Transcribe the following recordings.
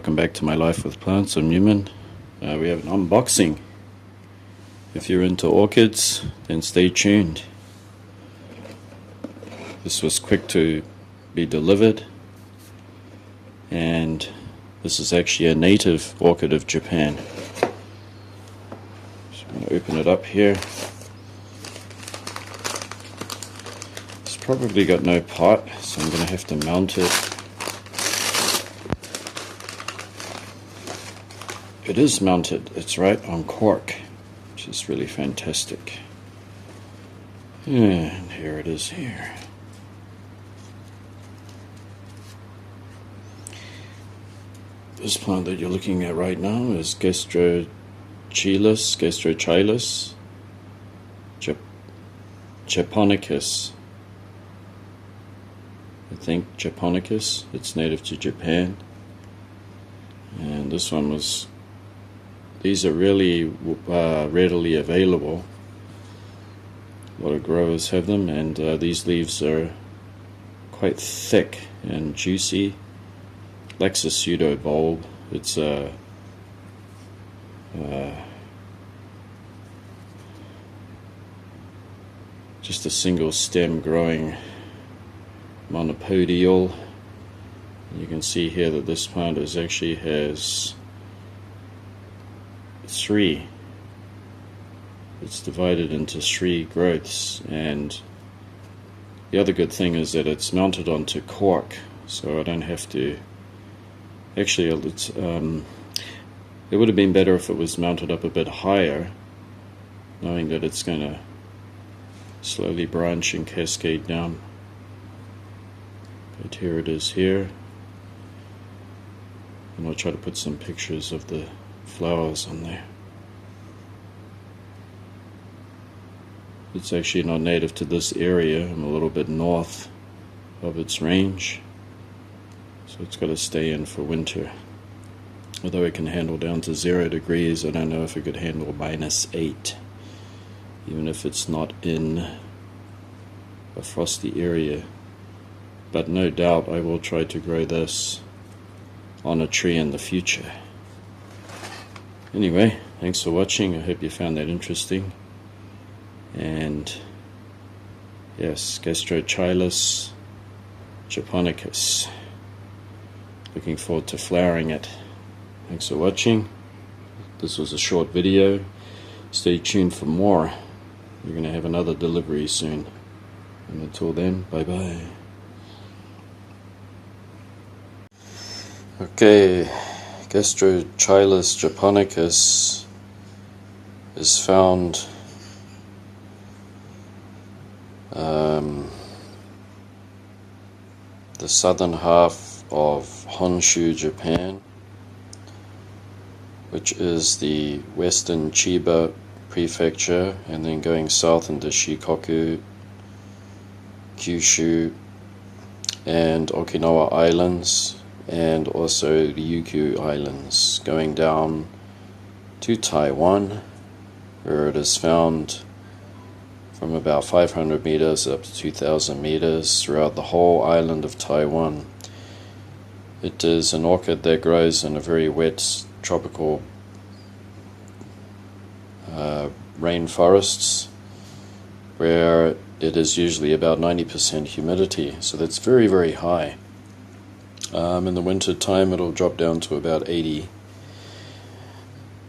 welcome back to My Life with Plants. I'm Newman. We have an unboxing. If you're into orchids, then stay tuned. This was quick to be delivered, and this is actually a native orchid of Japan. So I'm going to open it up here. It's probably got no pot, so I'm going to have to mount it. It is mounted, it's right on cork, which is really fantastic. And here it is here. This plant that you're looking at right now is gastrochilus, japonicus. I think japonicus, it's native to Japan. And this one was, these are really readily available. A lot of growers have them, and these leaves are quite thick and juicy. Lacks a pseudo bulb. It's just a single stem growing monopodial. You can see here that this plant actually has three. It's divided into three growths, and the other good thing is that it's mounted onto cork, so I don't have to. Actually, it would have been better if it was mounted up a bit higher, knowing that it's going to slowly branch and cascade down. But here it is here, and I'll try to put some pictures of the flowers on there. It's actually not native to this area. I'm a little bit north of its range, so it's got to stay in for winter. Although it can handle down to 0 degrees, I don't know if it could handle -8, even if it's not in a frosty area. But no doubt I will try to grow this on a tree in the future. Anyway, thanks for watching. I hope you found that interesting. And yes, gastrochilus japonicus. Looking forward to flowering it. Thanks for watching. This was a short video. Stay tuned for more. We're going to have another delivery soon. And until then, bye bye. Okay, gastrochilus japonicus is found the southern half of Honshu, Japan, which is the western Chiba prefecture, and then going south into Shikoku, Kyushu, and Okinawa Islands, and also the Ryukyu Islands, going down to Taiwan, where it is found from about 500 meters up to 2,000 meters throughout the whole island of Taiwan. It is an orchid that grows in a very wet tropical rainforests, where it is usually about 90% humidity, so that's very, very high. In the winter time it'll drop down to about 80.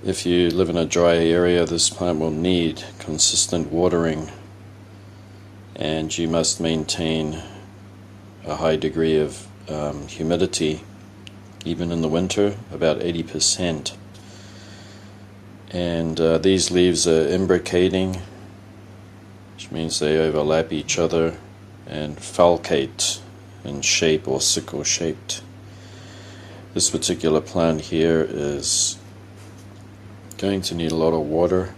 If you live in a dry area, this plant will need consistent watering, and you must maintain a high degree of humidity, even in the winter, about 80%. And these leaves are imbricating, which means they overlap each other and falcate in shape, or sickle shaped. This particular plant here is going to need a lot of water,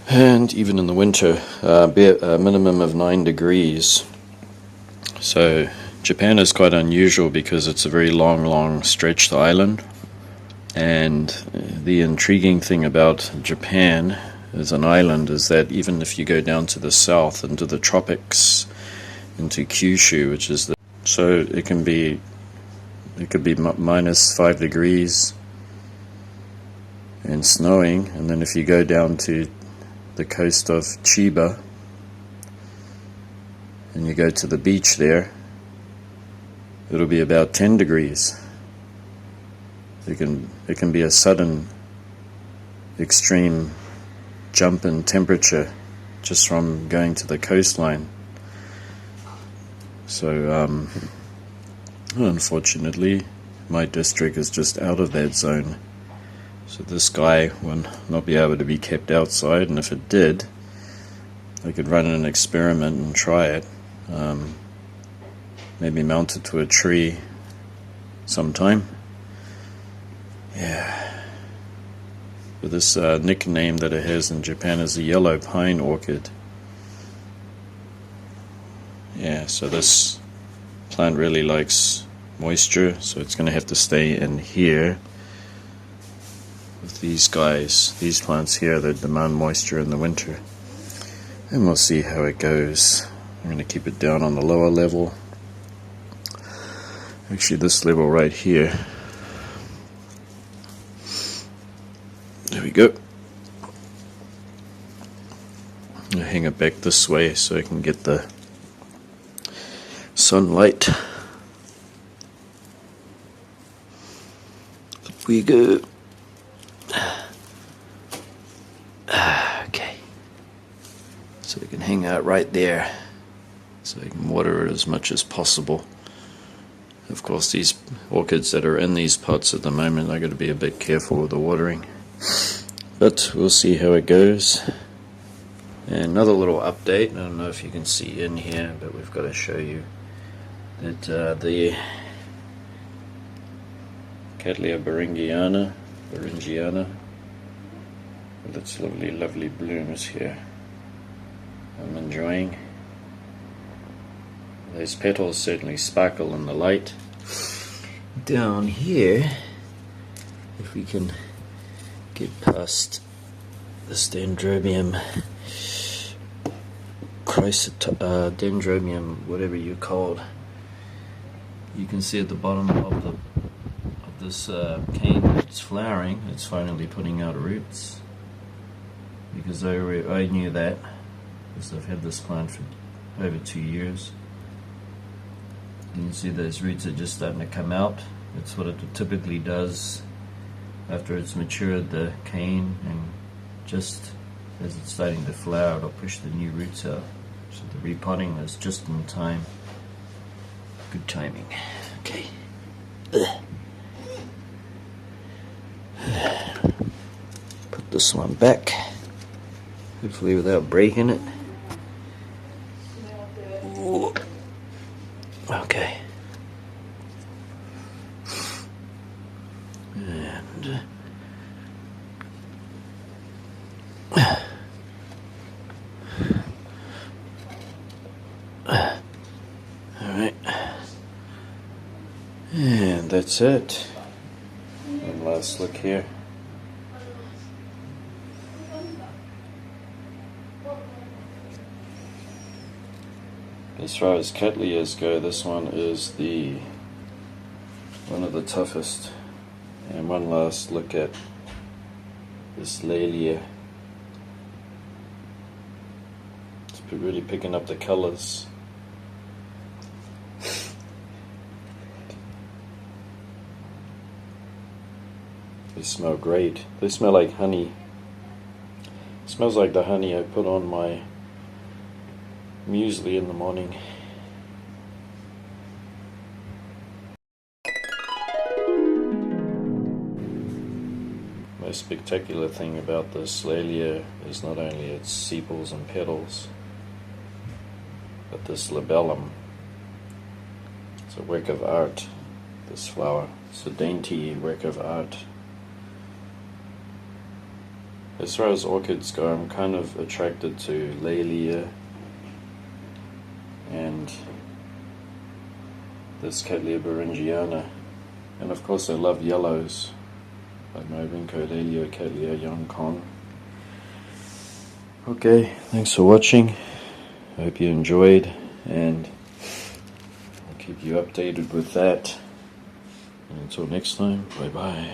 and even in the winter, a minimum of 9 degrees. So Japan is quite unusual because it's a very long stretched island, and the intriguing thing about Japan as an island is that even if you go down to the south into the tropics, into Kyushu, which is so it can be it could be minus 5 degrees and snowing, and then if you go down to the coast of Chiba and you go to the beach there, it'll be about 10 degrees. It can be a sudden extreme jump in temperature just from going to the coastline. So unfortunately my district is just out of that zone, so this guy will not be able to be kept outside, and if it did, I could run an experiment and try it. Maybe mount it to a tree sometime. Yeah. But this nickname that it has in Japan is a yellow pine orchid. Yeah, so this plant really likes moisture, so it's going to have to stay in here with these guys. These plants here that demand moisture in the winter. And we'll see how it goes. I'm going to keep it down on the lower level. Actually, this level right here. There we go. I'll hang it back this way so I can get the sunlight. Up we go. Okay. So we can hang out right there so I can water it as much as possible. Of course, these orchids that are in these pots at the moment, I've got to be a bit careful with the watering. But we'll see how it goes. And another little update, I don't know if you can see in here, but we've got to show you that the Cattleya beringiana, with its lovely blooms here, I'm enjoying. Those petals certainly sparkle in the light. Down here, if we can get past this dendrobium, dendrobium, whatever you called, you can see at the bottom of this cane that's flowering, it's finally putting out roots. Because I knew that, because I've had this plant for over 2 years. You can see those roots are just starting to come out. That's what it typically does after it's matured, the cane, and just as it's starting to flower, it'll push the new roots out. So the repotting is just in time. Good timing. Okay. Put this one back, hopefully without breaking it. Ooh. Okay. And alright. And that's it. One last look here. As far as Cattleyas go, this one is one of the toughest. And one last look at this Laelia. It's really picking up the colors. They smell great. They smell like honey. It smells like the honey I put on my muesli in the morning. Most spectacular thing about this Laelia is not only its sepals and petals, but this labellum. It's a work of art, this flower. It's a dainty work of art. As far as orchids go, I'm kind of attracted to Laelia and this Cattleya beringiana, and of course I love yellows like my Rinco Laelia Cattleya Yonkon. Okay, thanks for watching. I hope you enjoyed, and I'll keep you updated with that. And until next time, bye bye.